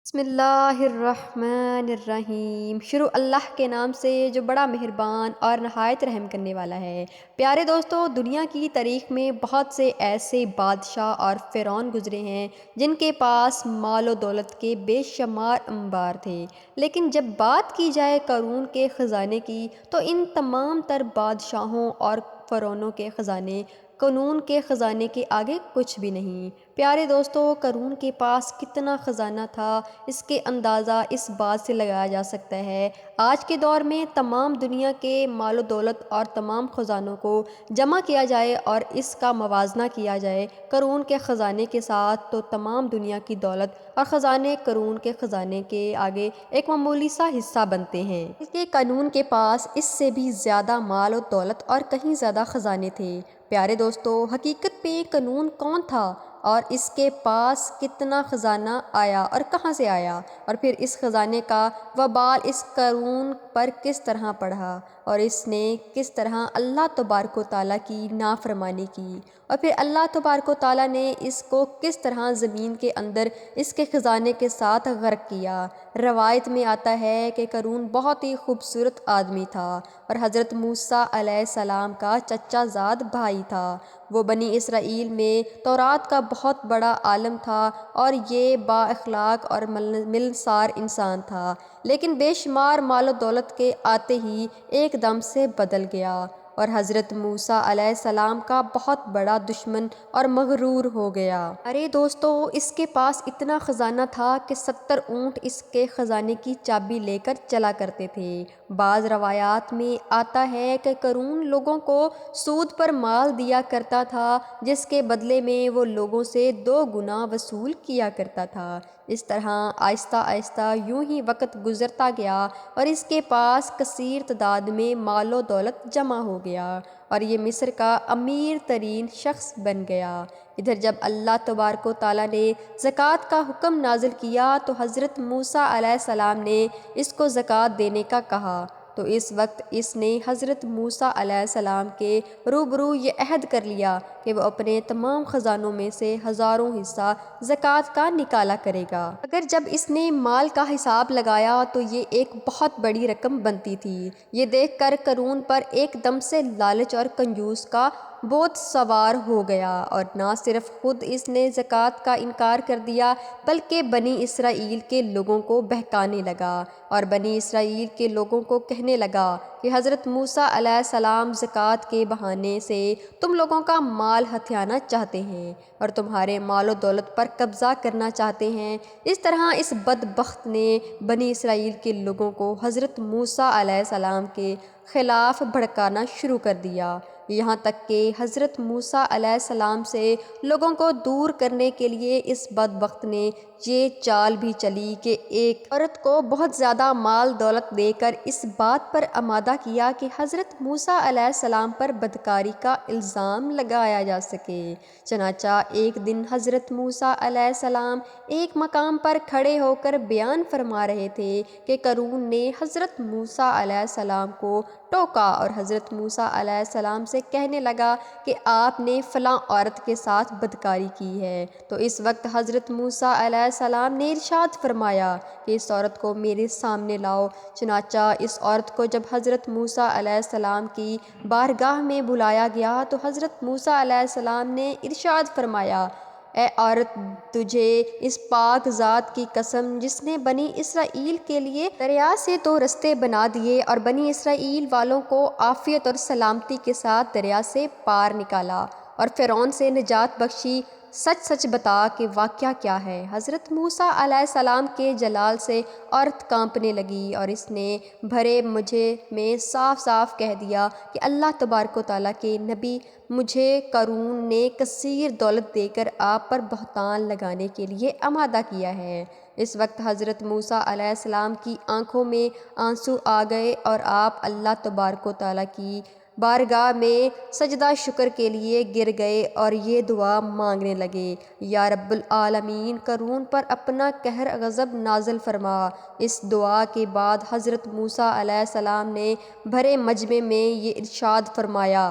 بسم اللہ الرحمن الرحیم۔ شروع اللہ کے نام سے جو بڑا مہربان اور نہایت رحم کرنے والا ہے۔ پیارے دوستو، دنیا کی تاریخ میں بہت سے ایسے بادشاہ اور فرعون گزرے ہیں جن کے پاس مال و دولت کے بے شمار انبار تھے، لیکن جب بات کی جائے قارون کے خزانے کی تو ان تمام تر بادشاہوں اور فرعونوں کے خزانے قارون کے خزانے کے آگے کچھ بھی نہیں۔ پیارے دوستو، قارون کے پاس کتنا خزانہ تھا، اس کے اندازہ اس بات سے لگایا جا سکتا ہے۔ آج کے دور میں تمام دنیا کے مال و دولت اور تمام خزانوں کو جمع کیا جائے اور اس کا موازنہ کیا جائے قارون کے خزانے کے ساتھ، تو تمام دنیا کی دولت اور خزانے قارون کے خزانے کے آگے ایک معمولی سا حصہ بنتے ہیں۔ اس کے قارون کے پاس اس سے بھی زیادہ مال و دولت اور کہیں زیادہ خزانے تھے۔ پیارے دوستو، حقیقت میں قارون کون تھا اور اس کے پاس کتنا خزانہ آیا اور کہاں سے آیا، اور پھر اس خزانے کا وبال اس قارون پر کس طرح پڑا اور اس نے کس طرح اللہ تبارک و تعالیٰ کی نافرمانی کی، اور پھر اللہ تبارک و تعالیٰ نے اس کو کس طرح زمین کے اندر اس کے خزانے کے ساتھ غرق کیا۔ روایت میں آتا ہے کہ قارون بہت ہی خوبصورت آدمی تھا اور حضرت موسیٰ علیہ السلام کا چچا زاد بھائی تھا۔ وہ بنی اسرائیل میں تورات کا بہت بڑا عالم تھا اور یہ با اخلاق اور ملنسار انسان تھا، لیکن بے شمار مال و دولت کے آتے ہی ایک دم سے بدل گیا اور حضرت موسیٰ علیہ السلام کا بہت بڑا دشمن اور مغرور ہو گیا۔ ارے دوستو، اس کے پاس اتنا خزانہ تھا کہ 70 اونٹ اس کے خزانے کی چابی لے کر چلا کرتے تھے۔ بعض روایات میں آتا ہے کہ قارون لوگوں کو سود پر مال دیا کرتا تھا، جس کے بدلے میں وہ لوگوں سے 2 گنا وصول کیا کرتا تھا۔ اس طرح آہستہ آہستہ یوں ہی وقت گزرتا گیا اور اس کے پاس کثیر تعداد میں مال و دولت جمع ہو گیا اور یہ مصر کا امیر ترین شخص بن گیا۔ ادھر جب اللہ تبارک و تعالیٰ نے زکوٰۃ کا حکم نازل کیا تو حضرت موسیٰ علیہ السلام نے اس کو زکوٰۃ دینے کا کہا، تو اس وقت اس نے حضرت موسیٰ علیہ السلام کے روبرو یہ عہد کر لیا کہ وہ اپنے تمام خزانوں میں سے 1000 حصہ زکوٰۃ کا نکالا کرے گا۔ اگر جب اس نے مال کا حساب لگایا تو یہ ایک بہت بڑی رقم بنتی تھی۔ یہ دیکھ کر قارون پر ایک دم سے لالچ اور کنجوس کا بھوت سوار ہو گیا اور نہ صرف خود اس نے زکوٰۃ کا انکار کر دیا بلکہ بنی اسرائیل کے لوگوں کو بہکانے لگا اور بنی اسرائیل کے لوگوں کو کہنے لگا کہ حضرت موسیٰ علیہ السلام زکوٰۃ کے بہانے سے تم لوگوں کا مال ہتھیانا چاہتے ہیں اور تمہارے مال و دولت پر قبضہ کرنا چاہتے ہیں۔ اس طرح اس بدبخت نے بنی اسرائیل کے لوگوں کو حضرت موسیٰ علیہ السلام کے خلاف بھڑکانا شروع کر دیا، یہاں تک کہ حضرت موسیٰ علیہ السلام سے لوگوں کو دور کرنے کے لیے اس بدبخت نے یہ چال بھی چلی کہ ایک عورت کو بہت زیادہ مال دولت دے کر اس بات پر آمادہ کیا کہ حضرت موسیٰ علیہ السلام پر بدکاری کا الزام لگایا جا سکے۔ چنانچہ ایک دن حضرت موسیٰ علیہ السلام ایک مقام پر کھڑے ہو کر بیان فرما رہے تھے کہ قارون نے حضرت موسیٰ علیہ السلام کو ٹوکا اور حضرت موسیٰ علیہ السلام سے کہنے لگا کہ آپ نے فلاں عورت کے ساتھ بدکاری کی ہے۔ تو اس وقت حضرت موسیٰ علیہ السلام نے ارشاد فرمایا کہ اس عورت کو میرے سامنے لاؤ۔ چنانچہ اس عورت کو جب حضرت موسیٰ علیہ السلام کی بارگاہ میں بلایا گیا تو حضرت موسیٰ علیہ السلام نے ارشاد فرمایا، اے عورت، تجھے اس پاک ذات کی قسم جس نے بنی اسرائیل کے لیے دریا سے 2 رستے بنا دیے اور بنی اسرائیل والوں کو عافیت اور سلامتی کے ساتھ دریا سے پار نکالا اور فرعون سے نجات بخشی، سچ سچ بتا کہ واقعہ کیا ہے۔ حضرت موسیٰ علیہ السلام کے جلال سے عورت کانپنے لگی اور اس نے بھرے مجھے میں صاف صاف کہہ دیا کہ اللہ تبارک و تعالیٰ کے نبی، مجھے قارون نے کثیر دولت دے کر آپ پر بہتان لگانے کے لیے آمادہ کیا ہے۔ اس وقت حضرت موسیٰ علیہ السلام کی آنکھوں میں آنسو آ گئے اور آپ اللہ تبارک و تعالیٰ کی بارگاہ میں سجدہ شکر کے لیے گر گئے اور یہ دعا مانگنے لگے، یا رب العالمین، قارون پر اپنا قہر غضب نازل فرما۔ اس دعا کے بعد حضرت موسیٰ علیہ السلام نے بھرے مجمع میں یہ ارشاد فرمایا،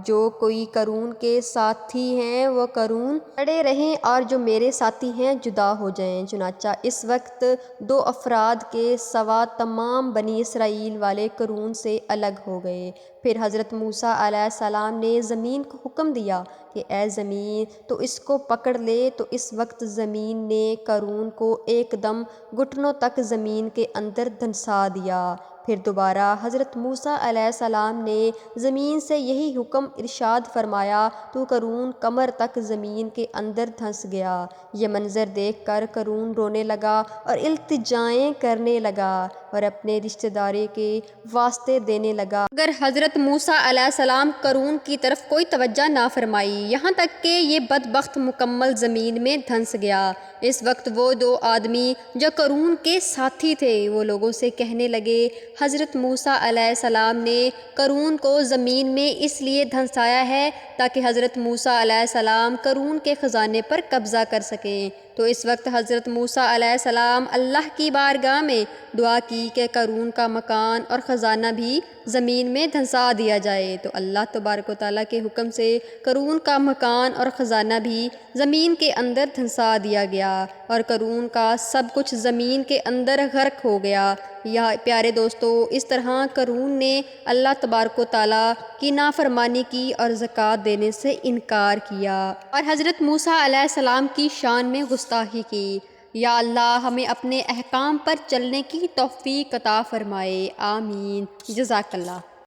جو کوئی قارون کے ساتھی ہیں وہ قارون اڑے رہیں اور جو میرے ساتھی ہیں جدا ہو جائیں۔ چنانچہ اس وقت 2 افراد کے سوا تمام بنی اسرائیل والے قارون سے الگ ہو گئے۔ پھر حضرت موسیٰ علیہ السلام نے زمین کو حکم دیا کہ اے زمین تو اس کو پکڑ لے، تو اس وقت زمین نے قارون کو ایک دم گھٹنوں تک زمین کے اندر دھنسا دیا۔ پھر دوبارہ حضرت موسیٰ علیہ السلام نے زمین سے یہی حکم ارشاد فرمایا تو قارون کمر تک زمین کے اندر دھنس گیا۔ یہ منظر دیکھ کر قارون رونے لگا اور التجائیں کرنے لگا اور اپنے رشتہ داری کے واسطے دینے لگا، مگر حضرت موسیٰ علیہ السلام قارون کی طرف کوئی توجہ نہ فرمائی، یہاں تک کہ یہ بدبخت مکمل زمین میں دھنس گیا۔ اس وقت وہ 2 آدمی جو قارون کے ساتھی تھے وہ لوگوں سے کہنے لگے، حضرت موسیٰ علیہ السلام نے قارون کو زمین میں اس لیے دھنسایا ہے تاکہ حضرت موسیٰ علیہ السلام قارون کے خزانے پر قبضہ کر سکیں۔ تو اس وقت حضرت موسیٰ علیہ السلام اللہ کی بارگاہ میں دعا کی کہ قارون کا مکان اور خزانہ بھی زمین میں دھنسا دیا جائے۔ تو اللہ تبارک و تعالیٰ کے حکم سے قارون کا مکان اور خزانہ بھی زمین کے اندر دھنسا دیا گیا اور قارون کا سب کچھ زمین کے اندر غرق ہو گیا۔ یا پیارے دوستو، اس طرح قارون نے اللہ تبارک و تعالیٰ کی نافرمانی کی اور زکوٰۃ دینے سے انکار کیا اور حضرت موسیٰ علیہ السلام کی شان میں گستاخی کی۔ یا اللہ ہمیں اپنے احکام پر چلنے کی توفیق عطا فرمائے، آمین۔ جزاک اللہ۔